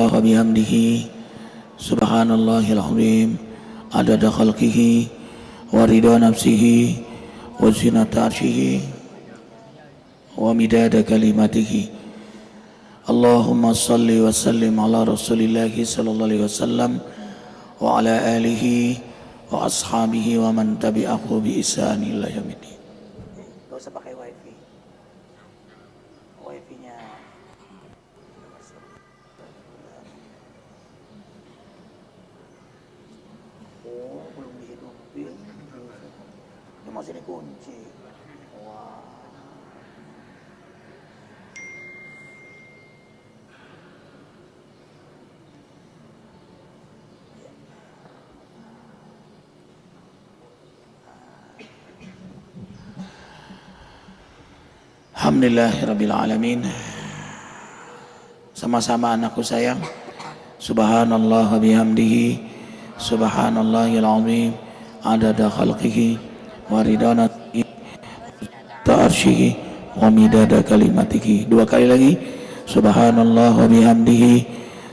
Subhanallah wa bihamdihi subhanallahil azim adada khalqihi wa ridha nafsihi wa zinata arsyihi wa midada kalimatihi. Allahumma salli wa sallim ala rasulillahi sallallahu alaihi wasallam wa ala alihi wa ashabihi wa man tabi'ahu bi ihsan ila yaumil. Gak usah pakai wifi. Wifi-nya belum dihidupin. Ini masih dikunci. Wah. Alhamdulillahirabbil alamin. Sama-sama anakku sayang. Subhanallah wa bihamdihi subhanallahil azim adada khalqihi wa ridha nafsihi ta'arsyihi wa midada kalimatihi. Dua kali lagi. Subhanallah wa bihamdihi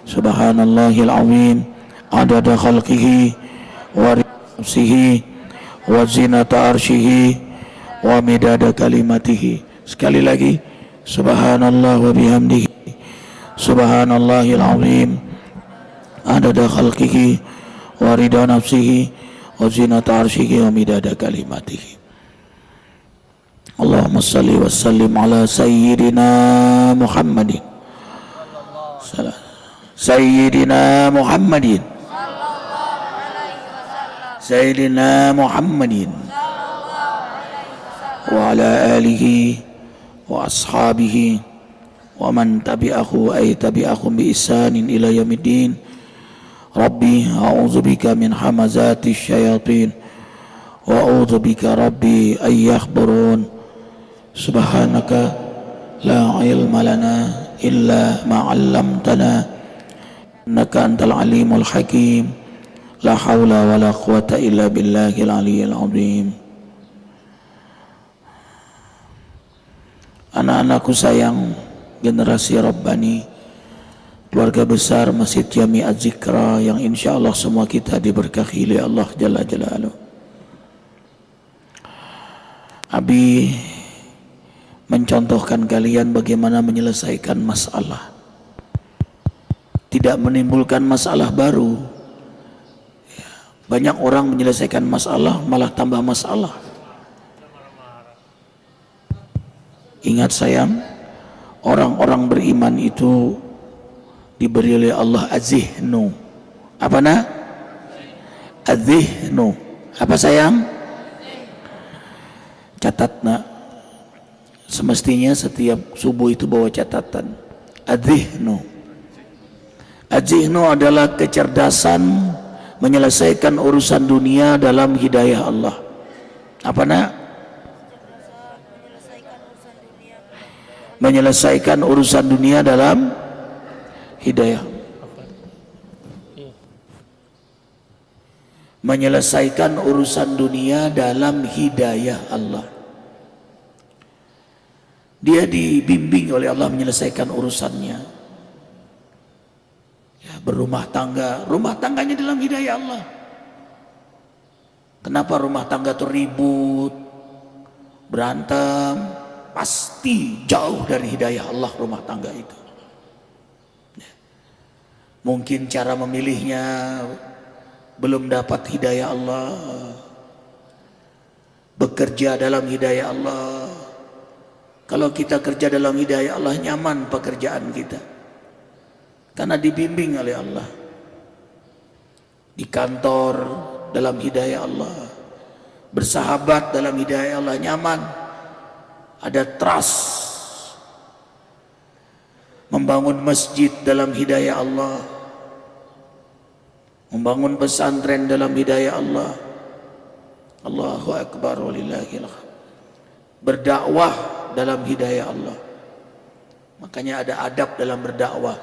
subhanallahil azim adada khalqihi wa ridha nafsihi wa zinata arsyihi wa midada kalimatihi. Sekali lagi. Subhanallah wa bihamdihi subhanallahil azim adada khalqihi wa ridha nafsihi wa zinata arsyihi wa midada kalimatihi. Allahumma salli wa sallim ala sayyidina Muhammadin sayyidina Muhammadin sayyidina Muhammadin wa ala alihi wa ashabihi wa man tabi'ahu ay tabi'ahum bi ihsanin ila yaumiddin. Rabbi a'udzubika min hamazati syayatin wa a'udzubika rabbi ay yahdurun. Subhanaka la ilma lana illa ma 'allamtana innaka antal alimul hakim. La haula wa la quwata illa billahil aliyyil azim. Anak-anakku sayang, generasi Rabbani, keluarga besar Masjid Jami Az-Zikra yang insya Allah semua kita diberkahi oleh Allah Jalla Jalaluh. Abi mencontohkan kalian bagaimana menyelesaikan masalah, tidak menimbulkan masalah baru. Banyak orang menyelesaikan masalah malah tambah masalah. Ingat sayang, orang-orang beriman itu diberi oleh Allah az-zihnu. Apa nak? Az-zihnu. Apa sayang? Catat nak. Semestinya setiap subuh itu bawa catatan. Az-zihnu. Az-zihnu adalah kecerdasan menyelesaikan urusan dunia dalam hidayah Allah. Apa nak? Menyelesaikan urusan dunia dalam hidayah. Menyelesaikan urusan dunia dalam hidayah Allah. Dia dibimbing oleh Allah menyelesaikan urusannya. Ya, berumah tangga, rumah tangganya dalam hidayah Allah. Kenapa rumah tangga itu ribut, berantem? Pasti jauh dari hidayah Allah rumah tangga itu. Mungkin cara memilihnya belum dapat hidayah Allah. Bekerja dalam hidayah Allah. Kalau kita kerja dalam hidayah Allah, nyaman pekerjaan kita, karena dibimbing oleh Allah. Di kantor dalam hidayah Allah, bersahabat dalam hidayah Allah, nyaman. Ada trust. Membangun masjid dalam hidayah Allah, membangun pesantren dalam hidayah Allah. Allahu Akbar walillahil hamd. Berdakwah dalam hidayah Allah. Makanya ada adab dalam berdakwah.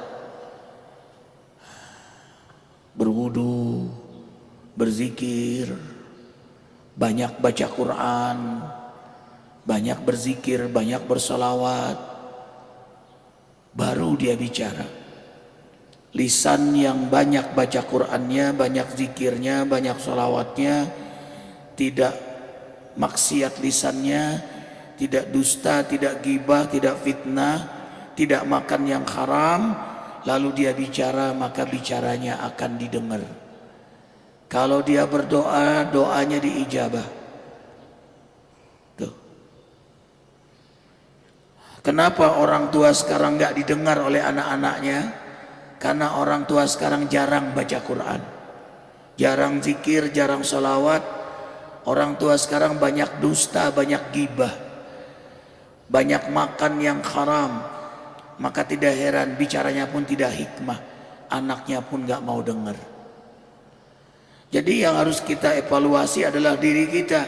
Berwudu, berzikir, banyak baca Quran, banyak berzikir, banyak bersolawat, baru dia bicara. lisan yang banyak baca Qur'annya, banyak zikirnya, banyak sholawatnya, tidak maksiat lisannya, tidak dusta, tidak ghibah, tidak fitnah, tidak makan yang haram, lalu dia bicara, maka bicaranya akan didengar. Kalau dia berdoa, doanya diijabah. Tuh. Kenapa orang tua sekarang nggak didengar oleh anak-anaknya? Karena orang tua sekarang jarang baca Quran, jarang zikir, jarang sholawat. Orang tua sekarang banyak dusta, banyak ghibah, banyak makan yang haram. Maka tidak heran bicaranya pun tidak hikmah, anaknya pun gak mau dengar. Jadi yang harus kita evaluasi adalah diri kita.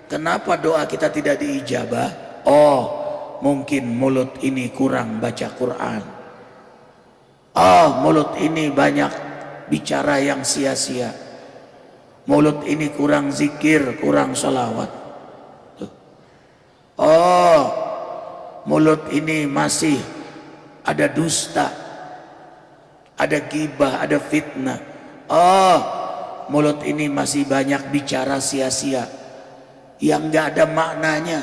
Kenapa doa kita tidak diijabah? Oh, mungkin mulut ini kurang baca Quran. Oh, mulut ini banyak bicara yang sia-sia. Mulut ini kurang zikir, kurang salawat. Oh, mulut ini masih ada dusta, ada ghibah, ada fitnah. Oh, mulut ini masih banyak bicara sia-sia yang gak ada maknanya.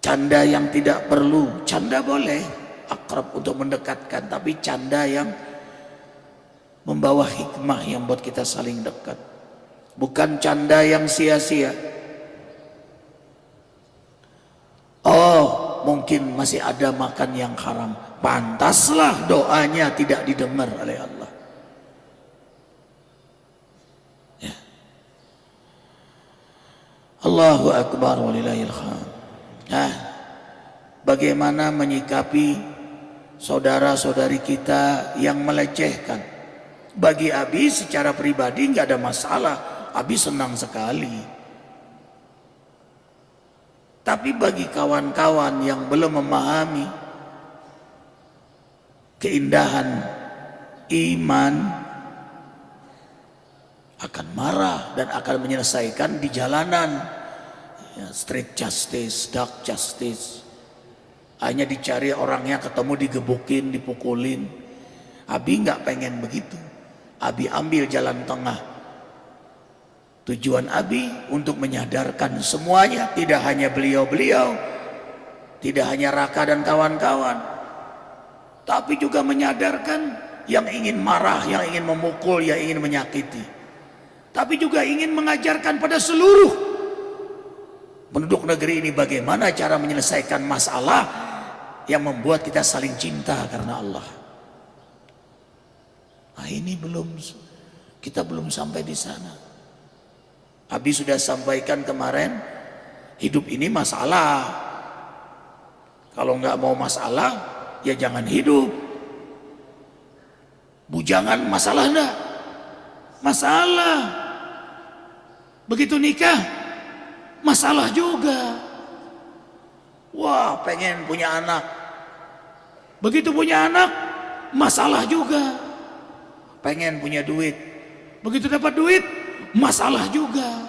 Canda yang tidak perlu. Canda boleh, akrab untuk mendekatkan, tapi canda yang membawa hikmah yang buat kita saling dekat, bukan canda yang sia-sia. Oh, mungkin masih ada makan yang haram, pantaslah doanya tidak didengar oleh Allah. Ya. Allahu Akbar walillahil hamd. Nah, bagaimana menyikapi saudara-saudari kita yang melecehkan? Bagi Abi secara pribadi nggak ada masalah, Abi senang sekali. Tapi bagi kawan-kawan yang belum memahami keindahan iman, akan marah dan akan menyelesaikan di jalanan. Ya, street justice, dark justice. Hanya dicari orangnya, ketemu digebukin, dipukulin. Abi nggak pengen begitu. Abi ambil jalan tengah. Tujuan Abi untuk menyadarkan semuanya, tidak hanya beliau-beliau, tidak hanya Raka dan kawan-kawan, tapi juga menyadarkan yang ingin marah, yang ingin memukul, yang ingin menyakiti. Tapi juga ingin mengajarkan pada seluruh penduduk negeri ini bagaimana cara menyelesaikan masalah yang membuat kita saling cinta karena Allah. Nah, ini kita belum sampai di sana. Abi sudah sampaikan kemarin, hidup ini masalah. Kalau nggak mau masalah, ya jangan hidup. Bujangan masalah enggak? Masalah. Begitu nikah, masalah juga. Wah, pengen punya anak. Begitu punya anak, masalah juga. Pengen punya duit. Begitu dapat duit, masalah juga.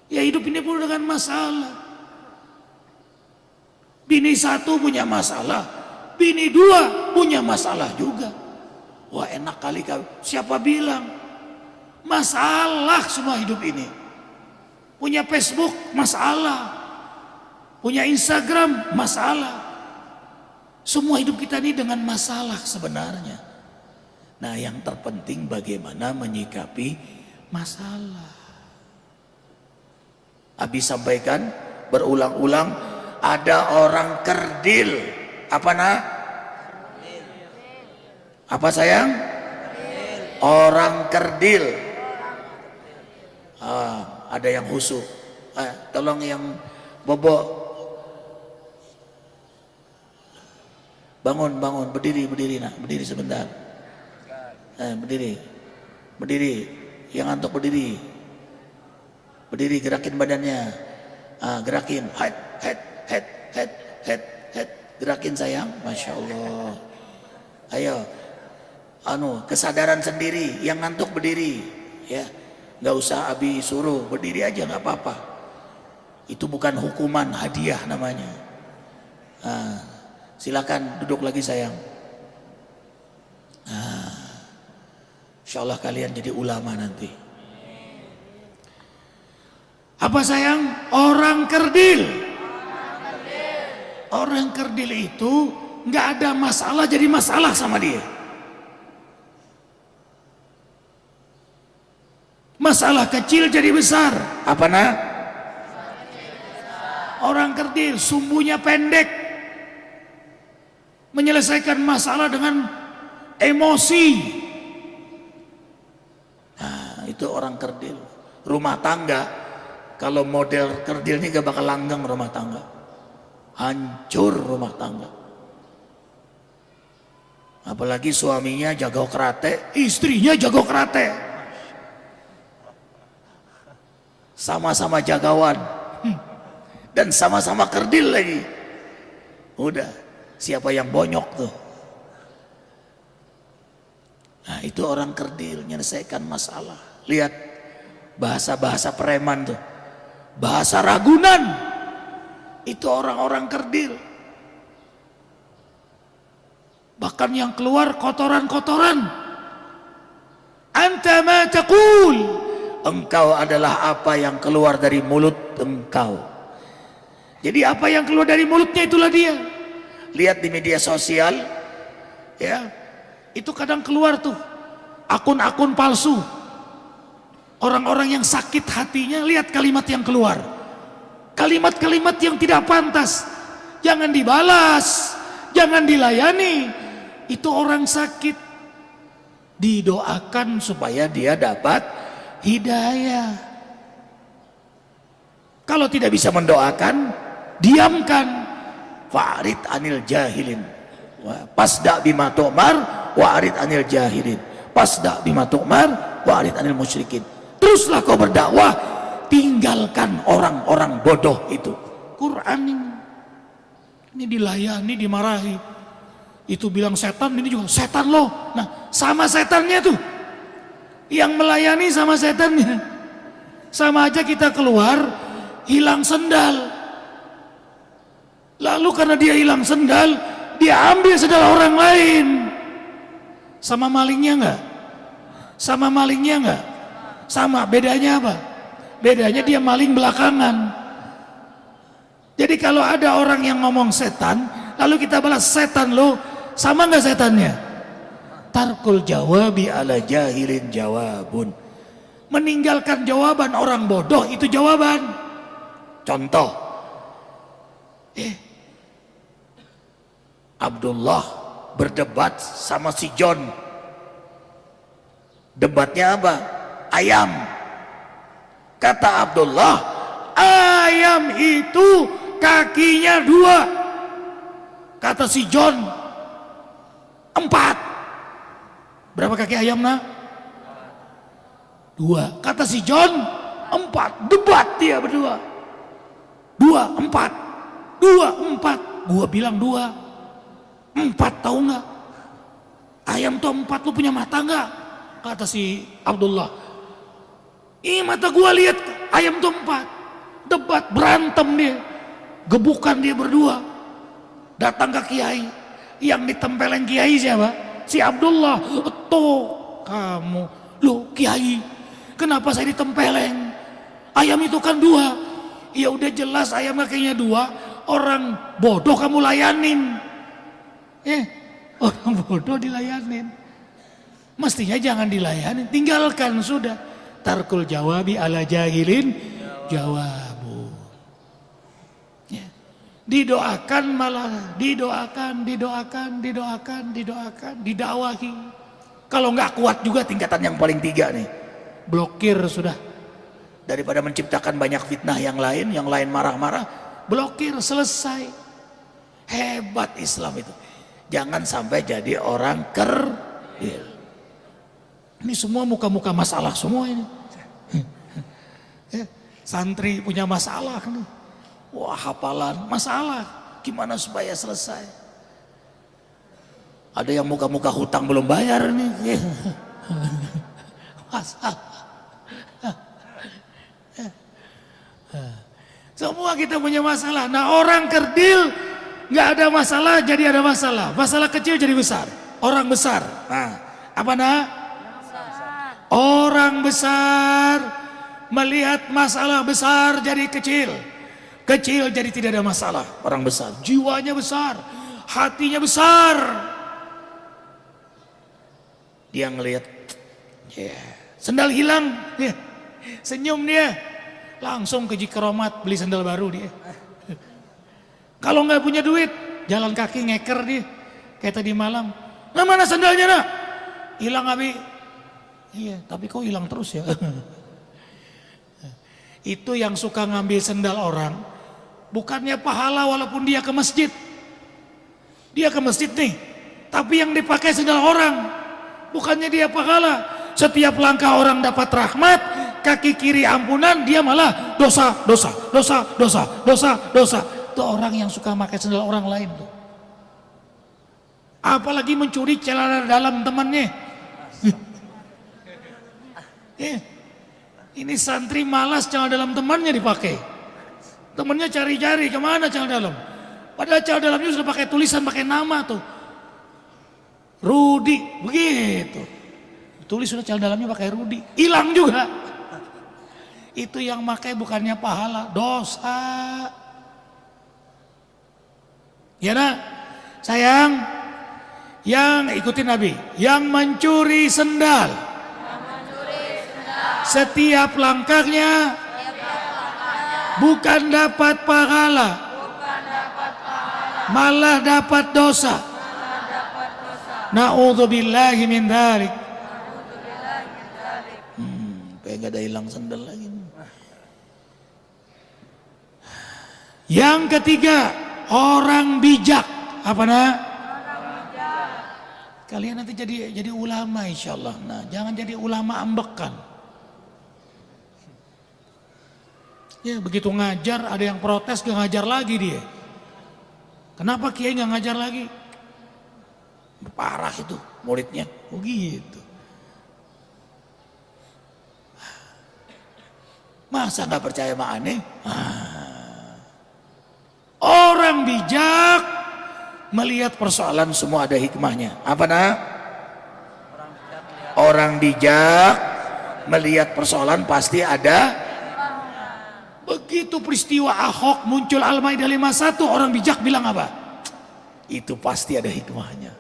Ya, hidup ini penuh dengan masalah. Bini satu punya masalah, bini dua punya masalah juga. Wah, enak kali kau. Siapa bilang? Masalah semua hidup ini. Punya Facebook, masalah. Punya Instagram, masalah. Semua hidup kita ini dengan masalah sebenarnya. Nah, yang terpenting bagaimana menyikapi masalah. Abi sampaikan berulang-ulang, ada orang kerdil. Apa Apa sayang? Orang kerdil. Ada yang husuk. Tolong yang bobok. Bangun, berdiri nak, berdiri sebentar. Berdiri, yang ngantuk berdiri, gerakin badannya, gerakin, head, gerakin sayang, masya Allah. Ayo, kesadaran sendiri, yang ngantuk berdiri, ya, nggak usah Abi suruh, berdiri aja nggak apa-apa. Itu bukan hukuman, hadiah namanya. Silakan duduk lagi sayang. Insya Allah kalian jadi ulama nanti. Apa sayang? Orang kerdil. Orang kerdil itu nggak ada masalah jadi masalah sama dia. Masalah kecil jadi besar. Apa nak? Orang kerdil sumbunya pendek, menyelesaikan masalah dengan emosi. Nah, itu orang kerdil. Rumah tangga, kalau model kerdil ini gak bakal langgeng rumah tangga. Hancur rumah tangga. Apalagi suaminya jago karate, istrinya jago karate. Sama-sama jagawan. Dan sama-sama kerdil lagi. Udah, siapa yang bonyok tuh? Nah, itu orang kerdil menyelesaikan masalah. Lihat bahasa-bahasa preman tuh. Bahasa Ragunan. Itu orang-orang kerdil. Bahkan yang keluar kotoran-kotoran. Anta ma taqul. Engkau adalah apa yang keluar dari mulut engkau. Jadi apa yang keluar dari mulutnya itulah dia. Lihat di media sosial, ya, itu kadang keluar tuh akun-akun palsu. Orang-orang yang sakit hatinya, lihat kalimat yang keluar. Kalimat-kalimat yang tidak pantas. Jangan dibalas, jangan dilayani. Itu orang sakit. Didoakan supaya dia dapat hidayah. Kalau tidak bisa mendoakan, diamkan. Fa'rid anil jahilin. Pasda bima tu'mar wa'rid anil jahilin. Pasda bima tu'mar wa'rid anil musyrikin. Teruslah kau berdakwah, tinggalkan orang-orang bodoh itu. Quran ini dilayani, dimarahi. Itu bilang setan, ini juga setan loh. Nah, sama setannya tuh. Yang melayani sama setannya. Sama aja kita keluar, hilang sendal. Lalu karena dia hilang sendal, dia ambil sendal orang lain. Sama malingnya enggak? Sama malingnya enggak? Sama, bedanya apa? Bedanya dia maling belakangan. Jadi kalau ada orang yang ngomong setan, lalu kita balas setan lo, sama enggak setannya? Tarkul jawabi ala jahilin jawabun. Meninggalkan jawaban orang bodoh itu jawaban. Contoh, Abdullah berdebat sama si John. Debatnya apa? Ayam. Kata Abdullah, ayam itu kakinya 2. Kata si John, 4. Berapa kaki ayam nak? 2. Kata si John, 4. Debat dia berdua. 2, 4. 2, 4. Gua bilang 2. 4 tahu nggak? Ayam tuh 4, lu punya mata nggak? Kata si Abdullah. Ih, mata gua lihat ayam tuh 4. Debat, berantem dia. Gebukan dia berdua. Datang ke kiai. Yang ditempelin kiai siapa? Si Abdullah. Tuh kamu, lu kiai, kenapa saya ditempeleng? Ayam itu kan 2. Ya udah jelas ayam kakinya 2. Orang bodoh kamu layanin. Orang bodoh dilayanin. Mestinya jangan dilayanin, tinggalkan sudah. Tarkul jawabi ala jahilin jawabu. Ya. Didoakan malah didoakan, didakwahi. Kalau nggak kuat juga tingkatan yang paling 3 nih, blokir sudah. Daripada menciptakan banyak fitnah yang lain marah-marah, blokir, selesai. Hebat Islam itu. Jangan sampai jadi orang kerdil. Ini semua muka-muka masalah semua ini. Santri punya masalah nih. Wah, hafalan masalah. Gimana supaya selesai? Ada yang muka-muka hutang belum bayar nih. Masalah. Semua kita punya masalah. Nah, orang kerdil nggak ada masalah jadi ada masalah. Masalah kecil jadi besar. Orang besar. Nah, apa nak? Orang besar melihat masalah besar jadi kecil. Kecil jadi tidak ada masalah. Orang besar, jiwanya besar, hatinya besar. Dia ngelihat, sendal hilang, senyum dia. Langsung ke Jikromat beli sendal baru dia. Kalau nggak punya duit, jalan kaki ngeker dia. Kayak tadi malam, nah mana sendalnya nak? Hilang abi. Iya, tapi kok hilang terus ya? Itu yang suka ngambil sendal orang. Bukannya pahala walaupun dia ke masjid. Dia ke masjid nih, tapi yang dipakai sendal orang. Bukannya dia pahala. Setiap langkah orang dapat rahmat, kaki kiri ampunan, dia malah dosa. Itu orang yang suka pakai sendal orang lain tuh. Apalagi mencuri celana dalam temannya. Ini santri malas celana dalam temannya dipakai. Temennya cari-cari kemana celana dalam. Padahal celana dalamnya sudah pakai tulisan, pakai nama tuh. Rudi, begitu. Tulis sudah celana dalamnya pakai Rudi. Hilang juga. Itu yang pakai bukannya pahala, dosa. Ya nak, sayang, yang ikutin Nabi, yang mencuri sendal, setiap langkahnya bukan dapat pahala, malah dapat dosa. Na'udzubillahi min dzalik. Kayak gak ada hilang sendal lagi. Yang ketiga, orang bijak. Apa nak? Kalian nanti jadi ulama insyaallah. Nah, jangan jadi ulama ambekan. Ya begitu ngajar ada yang protes, gak ngajar lagi dia. Kenapa kiai gak ngajar lagi? Parah itu muridnya, begitu. Masa gak percaya sama aneh? Orang bijak melihat persoalan semua ada hikmahnya. Apa nak? Orang bijak melihat persoalan pasti ada. Begitu peristiwa Ahok muncul Al-Maidah 51, orang bijak bilang apa? Itu pasti ada hikmahnya.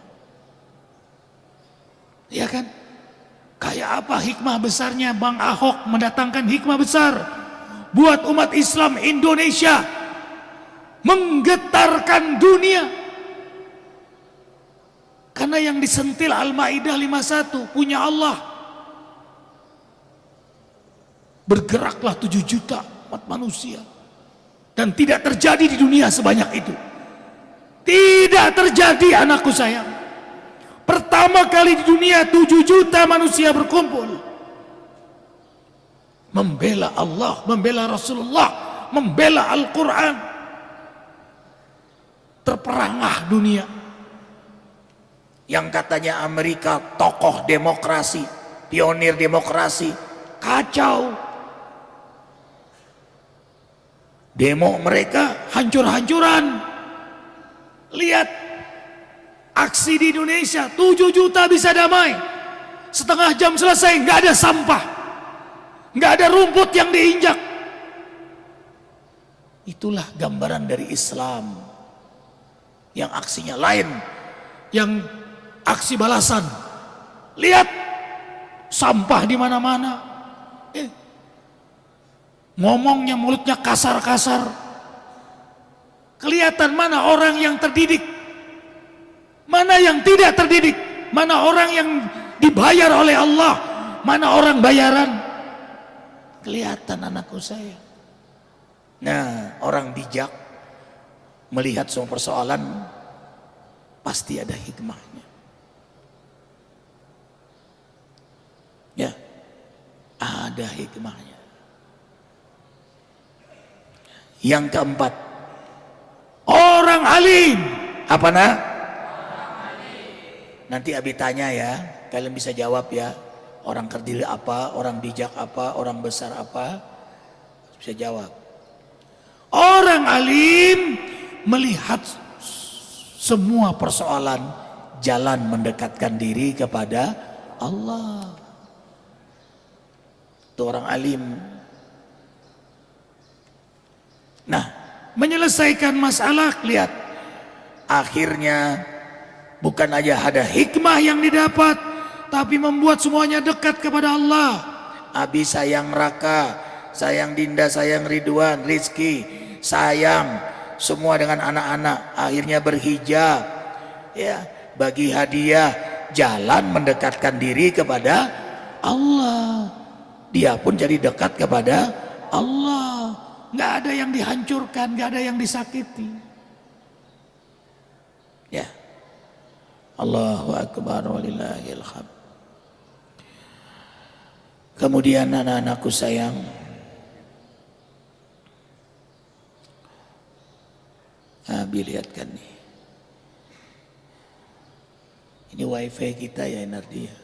Ya kan? Kayak apa hikmah besarnya Bang Ahok mendatangkan hikmah besar buat umat Islam Indonesia, menggetarkan dunia. Karena yang disentil Al-Maidah 51 punya Allah. Bergeraklah 7 juta umat manusia. Dan tidak terjadi di dunia sebanyak itu. Tidak terjadi, anakku sayang. Pertama kali di dunia 7 juta manusia berkumpul. Membela Allah, membela Rasulullah, membela Al-Quran. Terperangah dunia. Yang katanya Amerika tokoh demokrasi, pionir demokrasi, kacau. Demo mereka hancur-hancuran. Lihat aksi di Indonesia, 7 juta bisa damai. Setengah jam selesai, nggak ada sampah, nggak ada rumput yang diinjak. Itulah gambaran dari Islam. Yang aksinya lain, yang aksi balasan. Lihat sampah di mana-mana. Ngomongnya mulutnya kasar-kasar. Kelihatan mana orang yang terdidik, mana yang tidak terdidik, mana orang yang dibayar oleh Allah, mana orang bayaran. Kelihatan, anakku saya. Nah, orang bijak melihat semua persoalan pasti ada hikmahnya. Ya, ada hikmahnya. Yang keempat, orang alim. Apa nak? Nanti Abi tanya ya, kalian bisa jawab ya. Orang kerdil apa, orang bijak apa, orang besar apa, bisa jawab. Orang alim melihat semua persoalan jalan mendekatkan diri kepada Allah. itu orang alim. Nah, menyelesaikan masalah, lihat, akhirnya bukan aja ada hikmah yang didapat, tapi membuat semuanya dekat kepada Allah. Abi sayang Raka, sayang Dinda, sayang Ridwan, Rizki, sayang semua dengan anak-anak, akhirnya berhijab, ya, bagi hadiah, jalan mendekatkan diri kepada Allah. Dia pun jadi dekat kepada Allah. Nggak ada yang dihancurkan, nggak ada yang disakiti. Ya, Allahu Akbar walillahil hamd. Kemudian anak-anakku sayang, Abi lihatkan nih, ini wifi kita ya Nardia.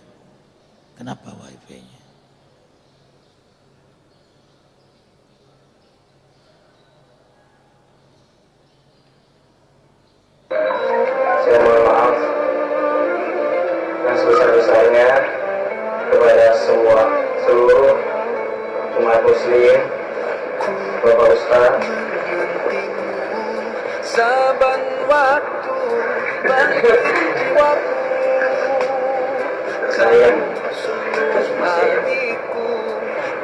Kenapa wifi-nya? Saya mohon maaf yang sebesar-besarnya kepada seluruh umat muslim, Bapak Ustaz. Saban waktu bagi jiwaku, Saya hatiku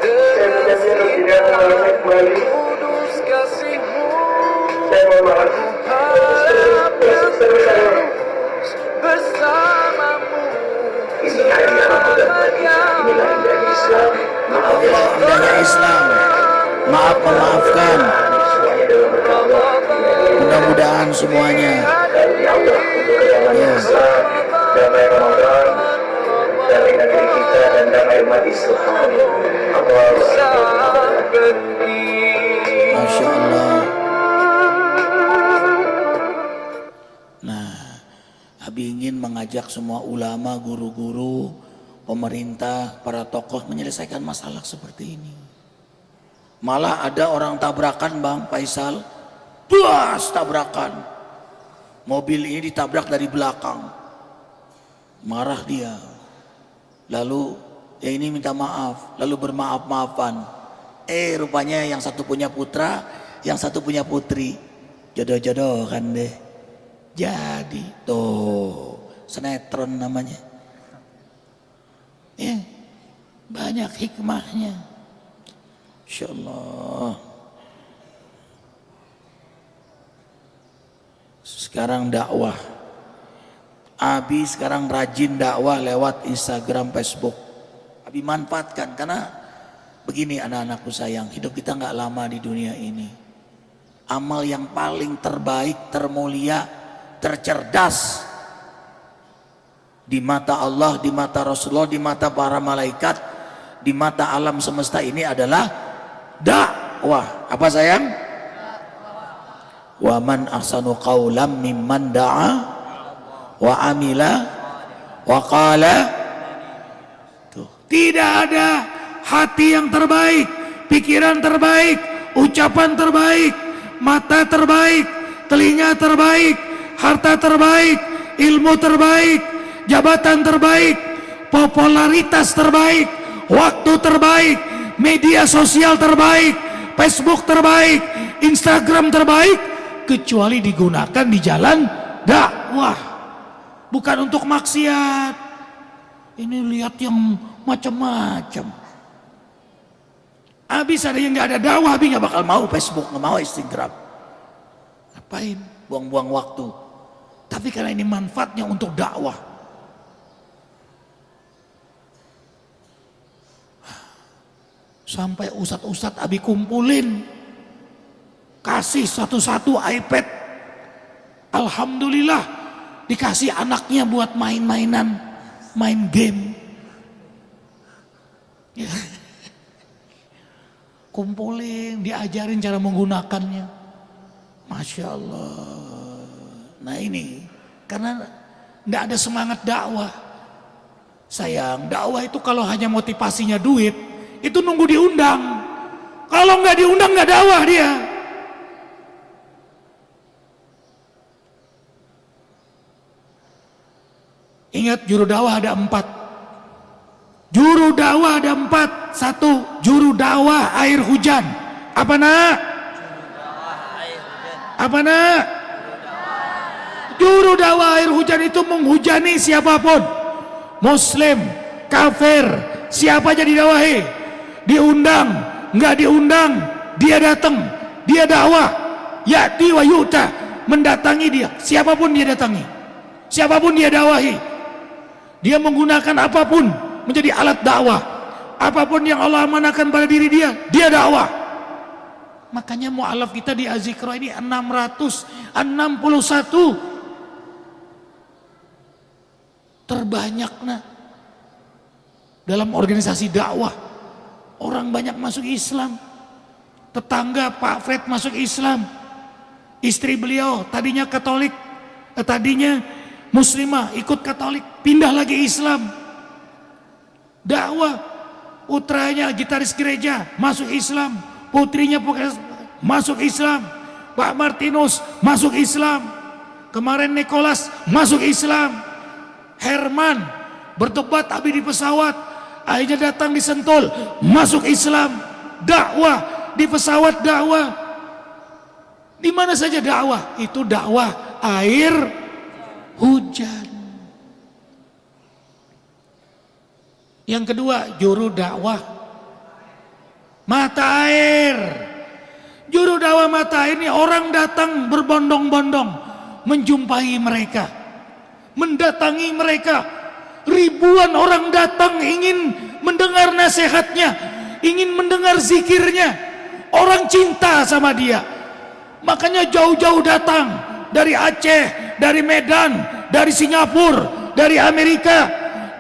benar-benar tidak mengalami kembali. kudus kasihmu. Saya mohon maaf Harap sebesar-besarnya. bersamamu. Ini hadiah Ramadan bagi kita. Inilah indahnya Islam. Inilah indahnya Islam. Maaf memaafkan. Semuanya dalam berkat Allah. Mudah-mudahan semuanya. Dan ya Allah untuk kedamaian Islam, damai Ramadan, damai negeri kita dan damai umat Islam. Allah. Masya Allah. Nah, Abi ingin mengajak semua ulama, guru-guru, pemerintah, para tokoh menyelesaikan masalah seperti ini. Malah ada orang tabrakan Bang Faisal, bas tabrakan. Mobil ini ditabrak dari belakang. Marah dia. Lalu ya ini minta maaf, lalu bermaaf-maafan. Rupanya yang satu punya putra, yang satu punya putri. Jodoh-jodoh kan deh. Jadi tuh sinetron namanya. Ya, banyak hikmahnya. Insyaallah. Sekarang dakwah. Abi sekarang rajin dakwah lewat Instagram, Facebook. Abi manfaatkan karena begini anak-anakku sayang, hidup kita nggak lama di dunia ini. Amal yang paling terbaik, termulia, tercerdas di mata Allah, di mata Rasulullah, di mata para malaikat, di mata alam semesta ini adalah dakwah. Apa sayang? Wa man ahsanu qawlam mimman da'a wa amila wa qala. Tuh. Tidak ada hati yang terbaik, pikiran terbaik, ucapan terbaik, mata terbaik, telinga terbaik, harta terbaik, ilmu terbaik, jabatan terbaik, popularitas terbaik, waktu terbaik, media sosial terbaik, Facebook terbaik, Instagram terbaik, kecuali digunakan di jalan dakwah, bukan untuk maksiat. Ini lihat yang macam-macam. Habis ada yang nggak ada dakwah, Abi nggak bakal mau Facebook, nggak mau Instagram. Ngapain? Buang-buang waktu. Tapi karena ini manfaatnya untuk dakwah. Sampai ustadz-ustadz Abi kumpulin, kasih satu-satu iPad. Alhamdulillah dikasih anaknya buat main-mainan, main game. Ya. Kumpulin, diajarin cara menggunakannya. Masya Allah. Nah ini karena nggak ada semangat dakwah. Sayang, dakwah itu kalau hanya motivasinya duit, itu nunggu diundang. Kalau nggak diundang nggak dakwah dia. Ingat juru dakwah ada 4. Juru dakwah ada 4. 1, juru dakwah air hujan. Apa nak? Apa nak? Juru dakwah air hujan itu menghujani siapapun, muslim, kafir, siapa aja didakwahi, diundang, nggak diundang, dia datang, dia dakwah, ya'ti wa yu'ta, mendatangi dia, siapapun dia datangi, siapapun dia dakwahi, dia menggunakan apapun menjadi alat dakwah, apapun yang Allah amanahkan pada diri dia, dia dakwah. Makanya mu'alaf kita di Az-Zikra ini 661 terbanyaknya dalam organisasi dakwah. Orang banyak masuk Islam. Tetangga Pak Fred masuk Islam. Istri beliau tadinya Katolik, tadinya Muslimah, ikut Katolik, pindah lagi Islam. Dakwah. Putranya gitaris gereja masuk Islam, putrinya masuk Islam, Pak Martinus masuk Islam, kemarin Nicholas masuk Islam, Herman bertobat tapi di pesawat, akhirnya datang di Sentul, masuk Islam. Dakwah di pesawat, dakwah di mana saja dakwah, itu dakwah air hujan. Yang kedua, juru dakwah mata air. Juru dakwah mata air ini orang datang berbondong-bondong menjumpai mereka, mendatangi mereka. Ribuan orang datang ingin mendengar nasihatnya, ingin mendengar zikirnya. Orang cinta sama dia, makanya jauh-jauh datang dari Aceh, dari Medan, dari Singapura, dari Amerika,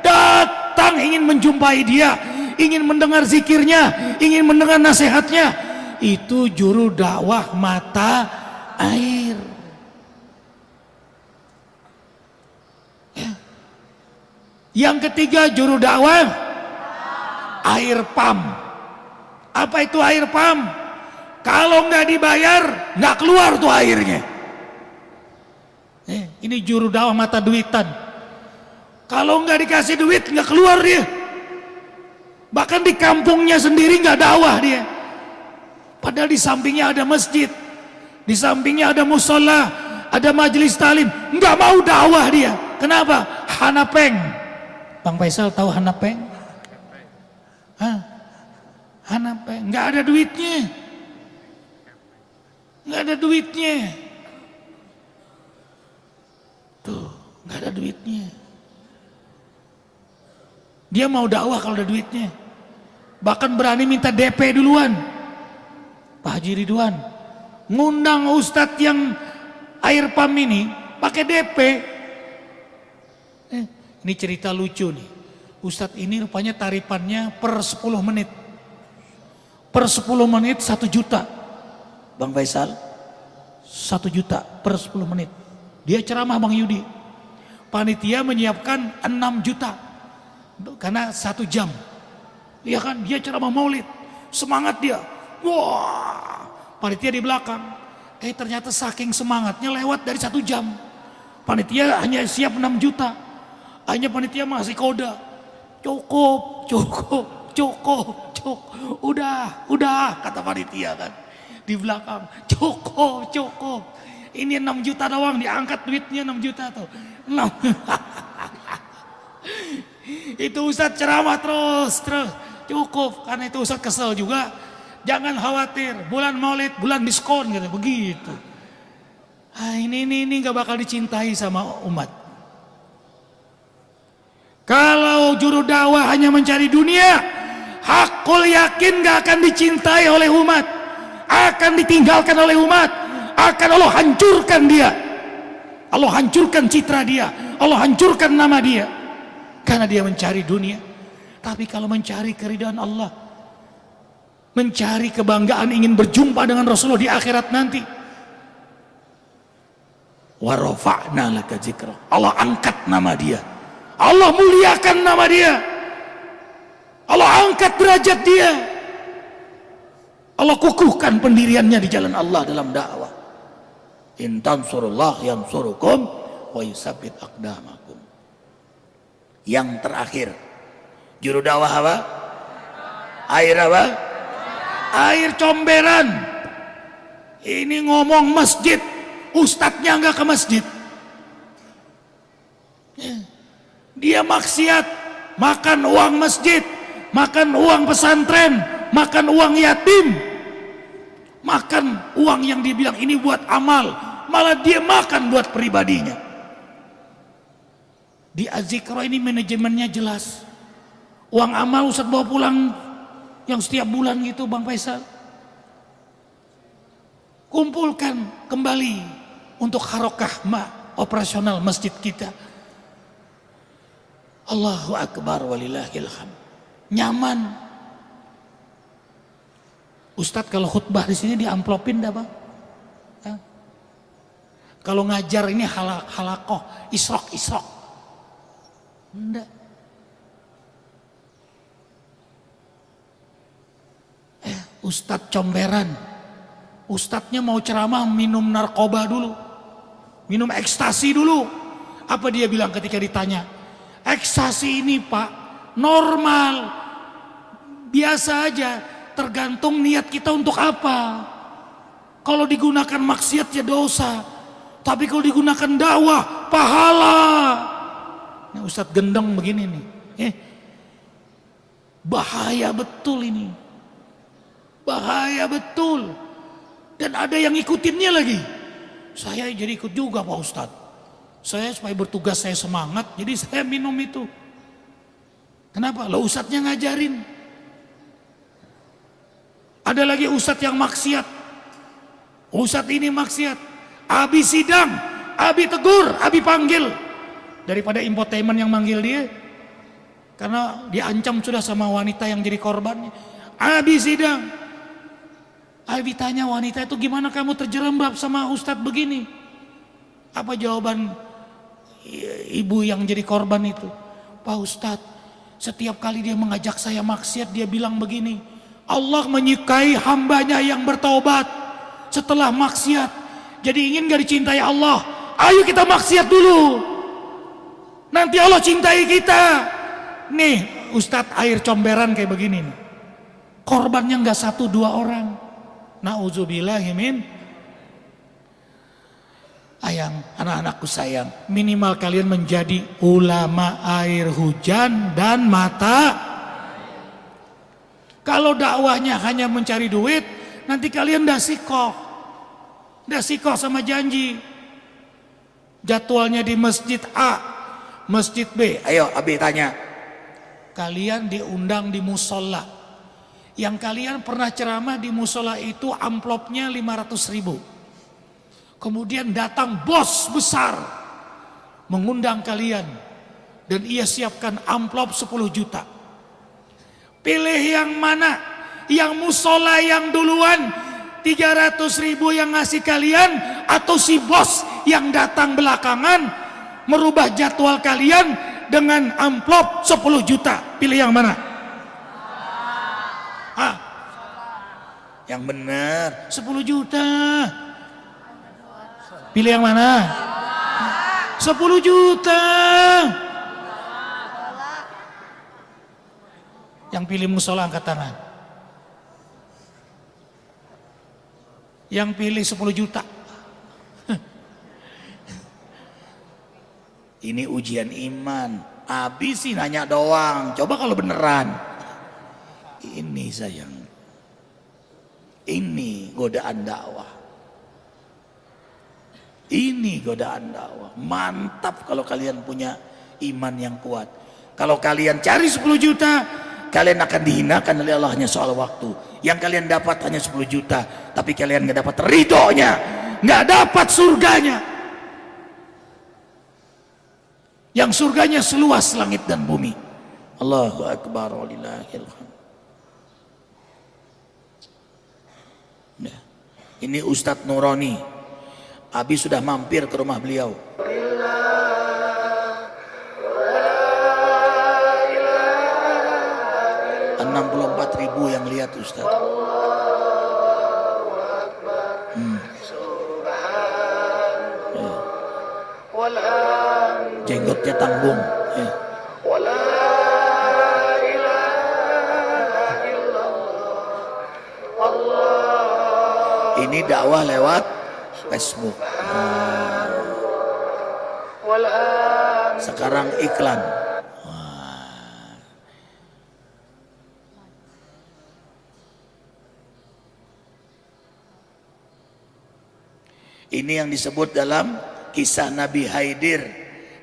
datang ingin menjumpai dia, ingin mendengar zikirnya, ingin mendengar nasihatnya. Itu juru dakwah mata air. Yang ketiga, juru dakwah air pam. Apa itu air pam? Kalau nggak dibayar, nggak keluar tuh airnya. Ini juru dakwah mata duitan. Kalau nggak dikasih duit, nggak keluar dia. Bahkan di kampungnya sendiri nggak dakwah dia. Padahal di sampingnya ada masjid, di sampingnya ada musola, ada majelis talim, nggak mau dakwah dia. Kenapa? Hanapeng. Bang Faisal tahu Hanapeng? Hah? Hanapeng, nggak ada duitnya, nggak ada duitnya. Tuh, nggak ada duitnya. Dia mau dakwah kalau ada duitnya. Bahkan berani minta DP duluan. Pak Haji Ridwan ngundang ustadz yang air pam ini pakai DP. Ini cerita lucu nih. Ustadz ini rupanya tarifannya per 10 menit. Per 10 menit 1 juta. Bang Faisal, 1 juta per 10 menit. Dia ceramah Bang Yudi. Panitia menyiapkan 6 juta. Karena 1 jam. Iya kan, dia ceramah maulid, semangat dia. Wah, panitia di belakang. Ternyata saking semangatnya lewat dari 1 jam. Panitia hanya siap 6 juta. Hanya panitia masih kode. Cukup, cukup, cukup, cukup. Udah, kata panitia kan. Di belakang, cukup, cukup. Ini 6 juta doang, diangkat duitnya 6 juta tuh. 6. Itu Ustadz ceramah terus cukup. Karena itu Ustadz kesel juga. Jangan khawatir, bulan maulid, bulan diskon gitu, begitu. Ini gak bakal dicintai sama umat. Kalau juru dakwah hanya mencari dunia, hakul yakin gak akan dicintai oleh umat, akan ditinggalkan oleh umat, akan Allah hancurkan dia, Allah hancurkan citra dia, Allah hancurkan nama dia. Karena dia mencari dunia. Tapi kalau mencari keridhaan Allah, mencari kebanggaan, ingin berjumpa dengan Rasulullah di akhirat nanti, wa rafa'na laka dzikra, Allah angkat nama dia, Allah muliakan nama dia, Allah angkat derajat dia, Allah kukuhkan pendiriannya di jalan Allah dalam dakwah. In tansurullah yansurukum wa yusabbit aqdamakum. Yang terakhir, Juru dakwah apa? Air apa? Air comberan. Ini ngomong masjid, ustadznya nggak ke masjid. Dia maksiat, makan uang masjid, makan uang pesantren, makan uang yatim, makan uang yang dibilang ini buat amal, malah dia makan buat pribadinya. Di Az-Zikra ini manajemennya jelas. Uang amal Ustadz bawa pulang yang setiap bulan gitu Bang Faisal. Kumpulkan kembali untuk harokah operasional masjid kita. Allahu Akbar walillahil hamd. Nyaman. Ustadz kalau khutbah di sini diamplopin dah Bang. Ya. Kalau ngajar ini halakoh, isrok. Enggak. Ustadz comberan. Ustadznya mau ceramah minum narkoba dulu. Minum ekstasi dulu. Apa dia bilang ketika ditanya? Ekstasi ini Pak, normal. Biasa aja, tergantung niat kita untuk apa. Kalau digunakan maksiat ya dosa. Tapi kalau digunakan dakwah, pahala. Nah, Ustadz gendeng begini nih. Bahaya betul ini. Bahaya betul. Dan ada yang ngikutinnya lagi. Saya jadi ikut juga Pak Ustadz. Saya supaya bertugas saya semangat, jadi saya minum itu. Kenapa? Lah ustadznya ngajarin. Ada lagi ustadz yang maksiat. Ustadz ini maksiat. Abi sidang, abi tegur, abi panggil. Daripada infotainment yang manggil dia. Karena diancam sudah sama wanita yang jadi korbannya. Abi sidang. Abi tanya wanita itu, gimana kamu terjerembab sama ustadz begini? Apa jawaban ibu yang jadi korban itu? Pak Ustadz, setiap kali dia mengajak saya maksiat, dia bilang begini, Allah menyukai hambanya yang bertaubat setelah maksiat. Jadi ingin gak dicintai Allah? Ayo kita maksiat dulu, nanti Allah cintai kita. Nih Ustadz air comberan kayak begini nih. Korbannya gak 1-2 orang. Na'udzubillahimin. Ayang, anak-anakku sayang, minimal kalian menjadi ulama air hujan dan mata. Kalau dakwahnya hanya mencari duit, nanti kalian dasikoh sama janji. Jadwalnya di masjid A, masjid B. Ayo Abi tanya, kalian diundang di musola. Yang kalian pernah ceramah di musola itu amplopnya 500.000. Kemudian datang bos besar mengundang kalian dan ia siapkan amplop 10 juta. Pilih yang mana? Yang musola yang duluan 300.000 yang ngasih kalian, atau si bos yang datang belakangan merubah jadwal kalian dengan amplop 10 juta. Pilih yang mana? Yang benar 10 juta. Pilih yang mana? 10 juta. Yang pilih musola angkat tangan. Yang pilih 10 juta. Ini ujian iman. Habis sih nanya doang. Coba kalau beneran. Ini sayang. Ini godaan dakwah. Ini godaan dakwah. Mantap kalau kalian punya iman yang kuat. Kalau kalian cari 10 juta, kalian akan dihinakan oleh Allah hanya soal waktu. Yang kalian dapat hanya 10 juta, tapi kalian gak dapat ridhonya, gak dapat surganya. Yang surganya seluas langit dan bumi. Allahu Akbar walillahil hamd. Nah, ini Ustadz Nuroni. Abi sudah mampir ke rumah beliau. 64.000 yang lihat Ustaz. Jenggotnya tanggung. ini dakwah lewat Facebook. Sekarang iklan. Ini yang disebut dalam kisah Nabi Khidir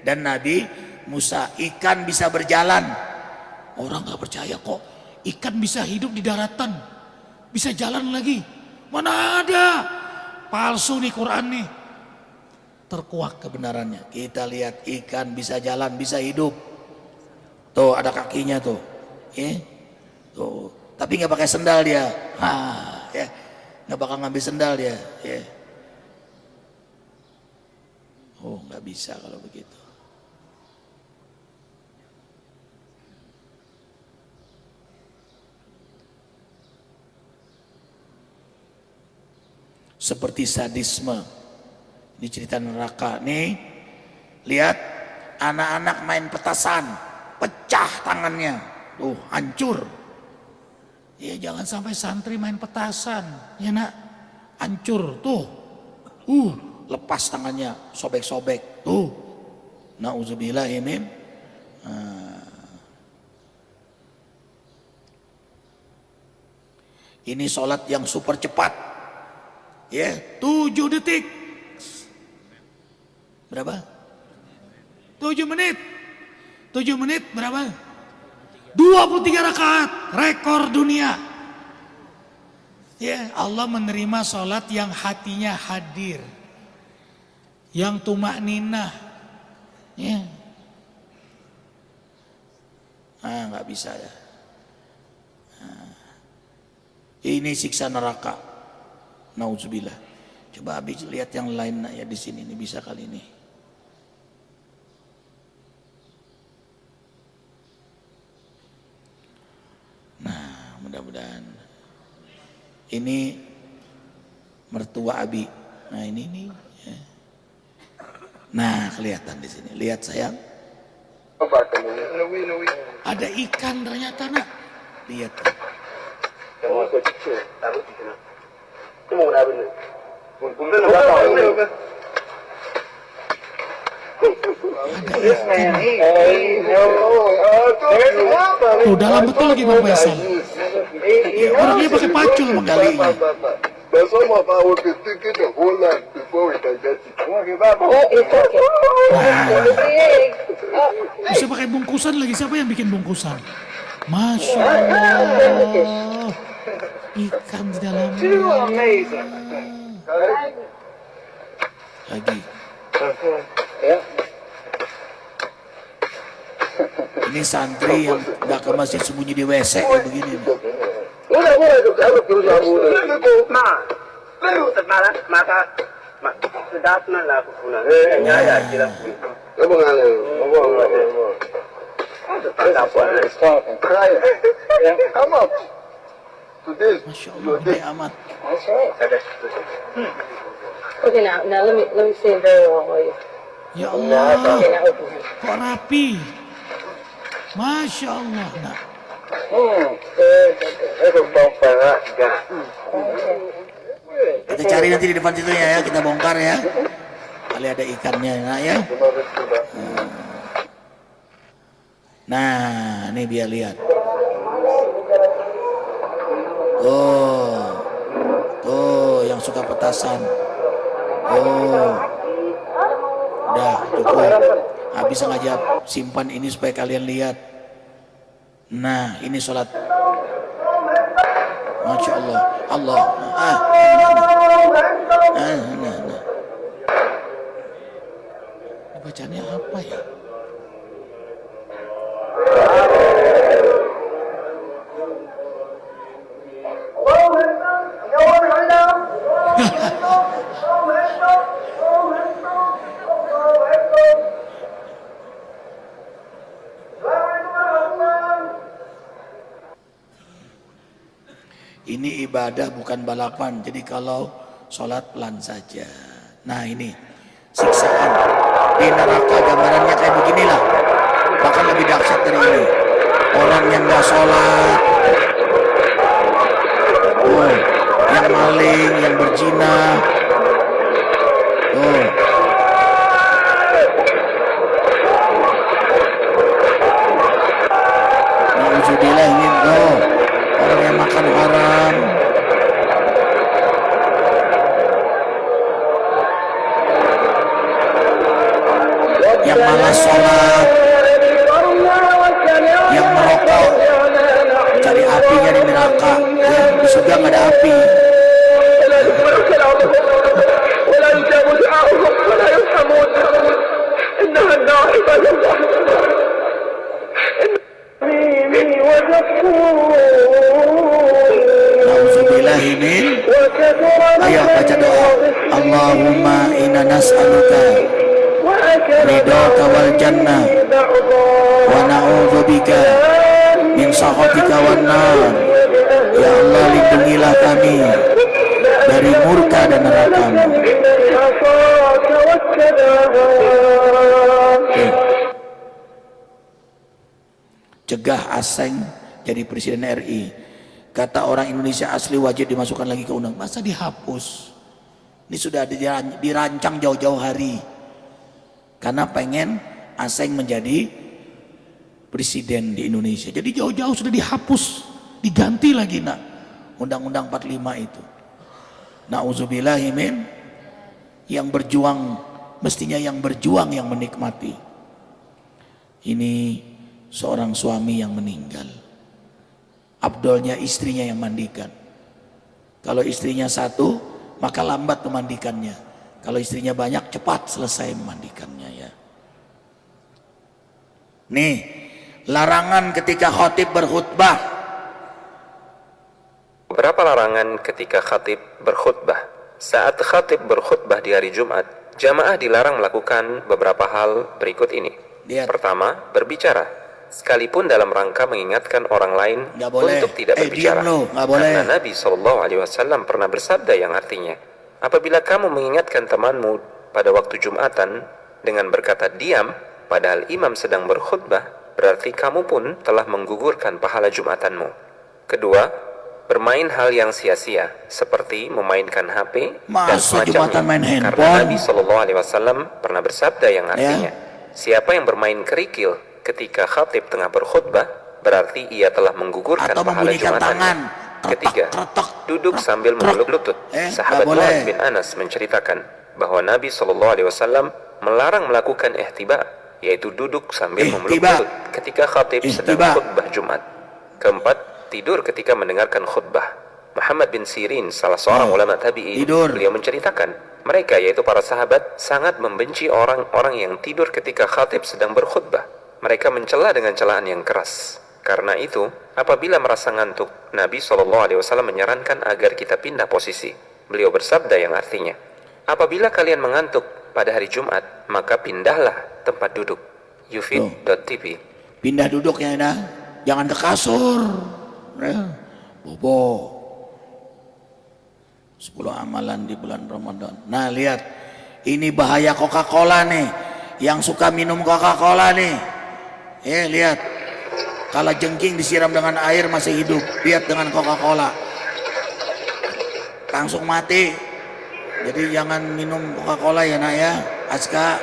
dan Nabi Musa. Ikan bisa berjalan. Orang gak percaya kok ikan bisa hidup di daratan, bisa jalan lagi. Mana ada? Palsu nih Quran nih. Terkuak kebenarannya. Kita lihat ikan bisa jalan, bisa hidup. Tuh ada kakinya tuh. Tuh. Tapi nggak pakai sendal dia. Ya. Nggak bakal ngambil sendal dia. Ya. Oh nggak bisa kalau begitu. Seperti sadisme. Ini cerita neraka. Nih, lihat anak-anak main petasan, pecah tangannya, tuh hancur. Ya jangan sampai santri main petasan, ya nak, hancur tuh. Lepas tangannya, sobek-sobek, tuh. Nauzubillahimin. Ini sholat yang super cepat. Ya, 7 detik. Berapa? 7 menit. 7 menit berapa? 23 rakaat, rekor dunia. Ya, Allah menerima sholat yang hatinya hadir, yang tumakninah. Ya. Nggak bisa ya. Ini siksa neraka. Nauzubillah. Coba habis lihat yang lain ya di sini, ini bisa kali ini. Nah, mudah-mudahan ini mertua Abi. Nah, ini nih. Ya. Nah, kelihatan di sini. Lihat sayang. Ada ikan ternyata nak. Lihat. Tuh dalam betul lagi Bang Faisal. Ya, orangnya pakai pacul menggalinya. Bisa pakai bungkusan lagi. Siapa yang bikin bungkusan? Masya Allah. Ikan di dalamnya. Lagi. Ini santri yang gak ke masjid sembunyi di WC kayak begini. Masya Allah, gede amat. That's right. Okay, now let me see it very well for you. Ya Allah, Okay, now open it. kok rapi. Masya Allah. Nah, kita cari nanti di depan situ ya, kita bongkar ya. Kali ada ikannya nah, ya. Nah, ini biar lihat. Tuh yang suka petasan. Udah cukup. Habis sengaja simpan ini supaya kalian lihat. Nah, ini sholat. Masya Allah. Allah. Nah. Bacanya apa ya? Ini ibadah bukan balapan. Jadi kalau sholat pelan saja. Nah ini siksaan di neraka, gambarannya kayak beginilah. Bahkan lebih dahsyat dari ini. Orang yang gak sholat, yang maling, yang zina. Tuh. Nauzubillah min tuh. Orang yang makan haram. Yang malas sholat, yang merokok, cari apinya di neraka, ya, di surga nggak ada api. ولا يجاب دعاؤهم ولا يرحمون إنها النار عباد الله Nauzubillahi min. Ayo baca doa. Allahumma inna nas'aluka ridhaka wal jannah wa na'udzubika min sakhatika wan nar. Ya Allah, lindungilah kami dari murka dan neraka-Mu. Cegah Aseng jadi presiden RI. Kata orang Indonesia asli wajib dimasukkan lagi ke undang. Masa dihapus? Ini sudah dirancang jauh-jauh hari. Karena pengen Aseng menjadi presiden di Indonesia. Jadi jauh-jauh sudah dihapus, diganti lagi nak Undang-Undang 45 itu. Nauzubillahi min. Yang berjuang, mestinya yang berjuang yang menikmati. Ini seorang suami yang meninggal. Abdolnya istrinya yang mandikan. Kalau istrinya satu, maka lambat memandikannya. Kalau istrinya banyak, cepat selesai memandikannya ya. Nih, larangan ketika khatib berkhutbah. Beberapa larangan ketika khatib berkhutbah. Saat khatib berkhutbah di hari Jumat, jamaah dilarang melakukan beberapa hal berikut ini. Lihat. Pertama, berbicara, sekalipun dalam rangka mengingatkan orang lain untuk tidak berbicara. Karena Nabi SAW pernah bersabda yang artinya, apabila kamu mengingatkan temanmu pada waktu Jumatan dengan berkata diam, padahal imam sedang berkhutbah, berarti kamu pun telah menggugurkan pahala Jumatanmu. Kedua, bermain hal yang sia-sia seperti memainkan HP dan semacamnya. Karena Nabi SAW pernah bersabda yang artinya, siapa yang bermain kerikil ketika khatib tengah berkhutbah, berarti ia telah menggugurkan pahala Jumatannya. Ketiga, duduk sambil memeluk lutut. Sahabat Malik bin Anas menceritakan bahwa Nabi SAW melarang melakukan ihtiba, yaitu duduk sambil memeluk lutut ketika khatib sedang khutbah Jumat. Keempat, tidur ketika mendengarkan khutbah. Muhammad bin Sirin, salah seorang ulama tabi'in, beliau menceritakan, mereka yaitu para sahabat sangat membenci orang-orang yang tidur ketika khatib sedang berkhutbah. Mereka mencela dengan celaan yang keras. Karena itu, apabila merasa ngantuk, Nabi SAW menyarankan agar kita pindah posisi. Beliau bersabda yang artinya, apabila kalian mengantuk pada hari Jumat, maka pindahlah tempat duduk. Yufid.tv. Pindah duduk ya, nah. Jangan ke kasur. Bobo 10 amalan di bulan Ramadan. Nah lihat, ini bahaya Coca-Cola nih. Yang suka minum Coca-Cola nih, lihat, kalau jengking disiram dengan air masih hidup. Lihat dengan Coca-Cola langsung mati. Jadi jangan minum Coca-Cola ya nak ya. Aska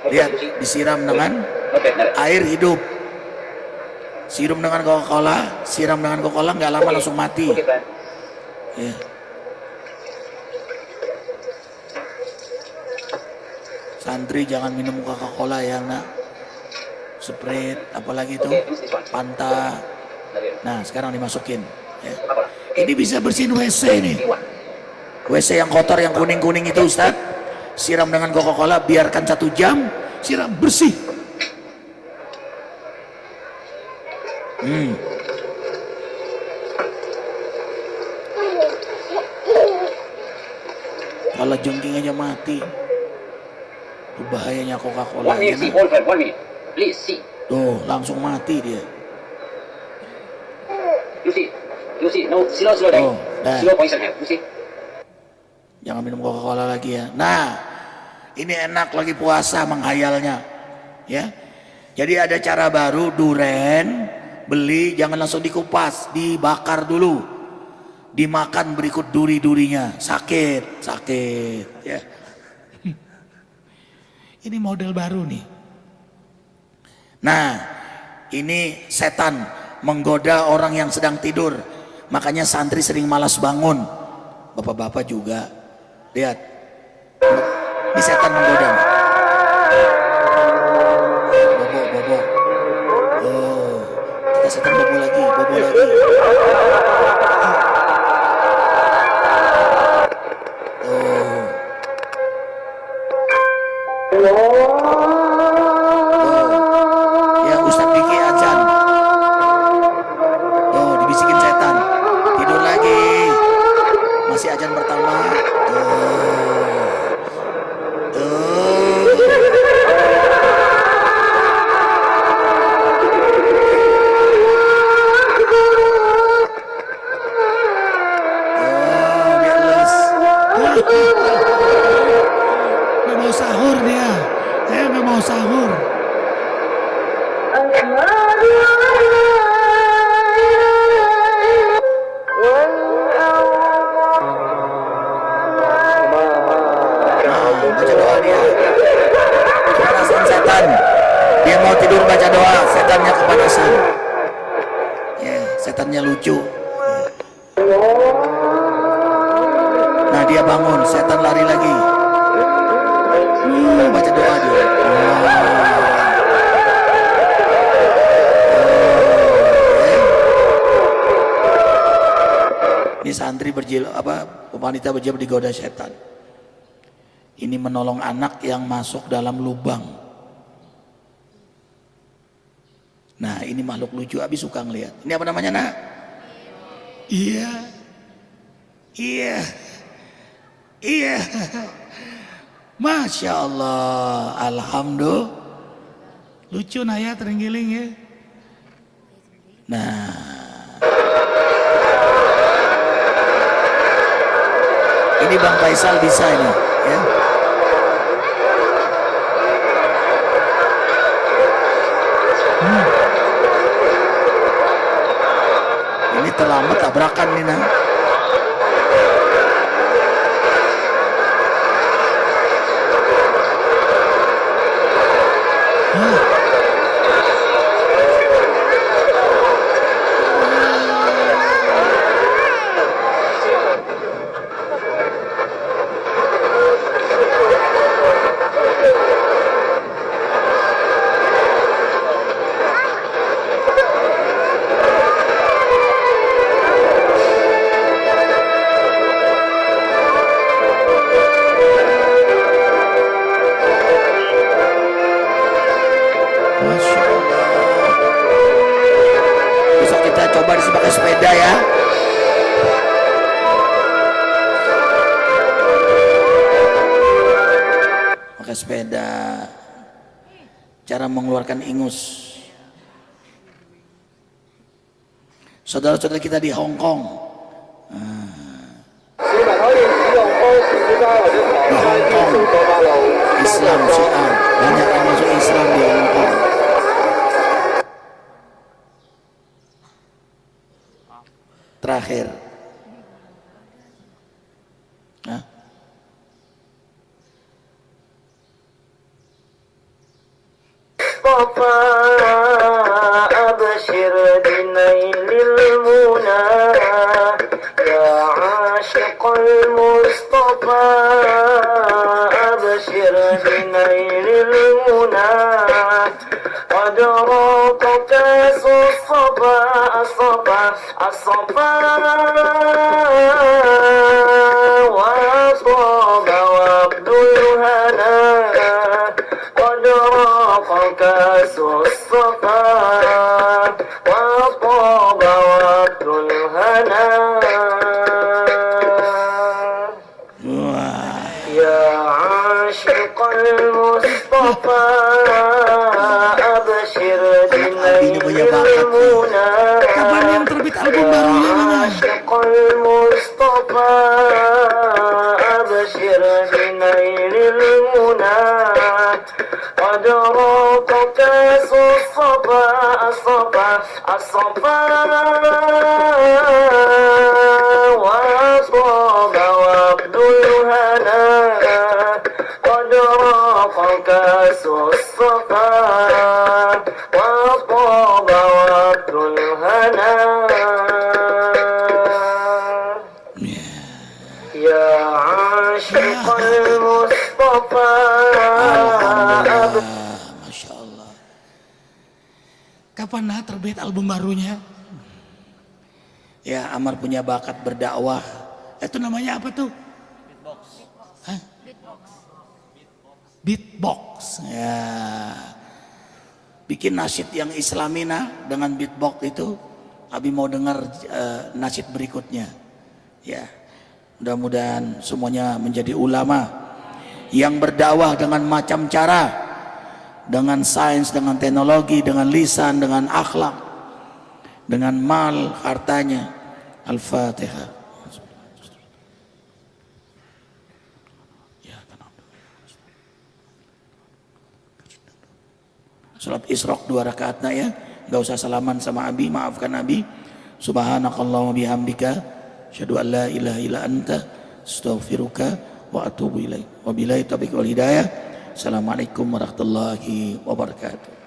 lihat, disiram dengan air hidup. Siram dengan Coca-Cola, siram dengan Coca-Cola, nggak lama langsung mati. Ya. Santri jangan minum Coca-Cola ya nak. Sprite, apalagi itu, Fanta. Nah sekarang dimasukin. Ya. Ini bisa bersihin WC nih. WC yang kotor, yang kuning-kuning itu Ustaz. Siram dengan Coca-Cola, biarkan 1 jam, siram bersih. Kalau jengking aja mati. Itu bahayanya Coca-Cola. Tuh, langsung mati dia. Tuh, jangan minum Coca-Cola lagi ya. Nah, ini enak lagi puasa menghayalnya. Ya. Jadi ada cara baru, duren beli jangan langsung dikupas, dibakar dulu, dimakan berikut duri-durinya, sakit ya. Ini model baru nih. Nah, ini setan menggoda orang yang sedang tidur, makanya santri sering malas bangun. Bapak-bapak juga lihat, ini setan menggoda nih. Bobo oh, kita setan bobo lagi ya Ustadz Diki azan. Dibisikin setan, tidur lagi, masih azan pertama. Nggak mau sahur dia, nggak mau sahur. Baca doa dia, kepanasan setan. Dia mau tidur baca doa, setannya kepanasan. Ya, setannya lucu. Nah dia bangun, setan lari lagi. Baca doa dia. Ini santri wanita berjilbab digoda setan. Ini menolong anak yang masuk dalam lubang. Nah ini makhluk lucu, Abi suka ngeliat. Ini apa namanya nak? Iya. Masya Allah, alhamdulillah. Lucu Naya terenggiling ya. Nah, ini Bang Faisal bisa ini, ya. Ini terlambat tabrakan nih nah. Masya Allah. Besok kita coba di pakai sepeda ya. Pakai sepeda. Cara mengeluarkan ingus. Saudara-saudara kita di Hong Kong. Di Hong Kong Islam Syiah, banyak yang masuk Islam di Hong Kong. Terakhir أبشر بنيل المنى يا عاشق المصطفى أبشر بنيل المنى قد راق كاس الصفا وطاب وابد الهنا قد راق كاس الصفا وطاب وابد الهنا يا عاشق المصطفى أبشر بنيل المنى Kapan yang terbit album barunya mana? عاشق المصطفى أبشر بنيل المنى قد راق كاس الصفا وراق كاس الصفا وطاب وقت الهنا يا عاشق المصطفى. Masya Allah. Kapan terbit album barunya? Ya, Amar punya bakat berdakwah. Itu namanya apa tuh? Beatbox. Hah? Beatbox. Ya. Bikin nasyid yang islamina dengan beatbox itu. Abi mau dengar nasyid berikutnya. Ya. Mudah-mudahan semuanya menjadi ulama yang berdakwah dengan macam cara, dengan sains, dengan teknologi, dengan lisan, dengan akhlak, dengan mal, hartanya. Al-Fatihah. Salat Isra 2 rakaat ya. Gak usah salaman sama Abi, maafkan Abi. Subhanakallahumma bihamdika asyhadu an la ilaha illa anta astaghfiruka wa atubu ilaik. Wabillahi taufiq wal hidayah. Assalamualaikum warahmatullahi wabarakatuh.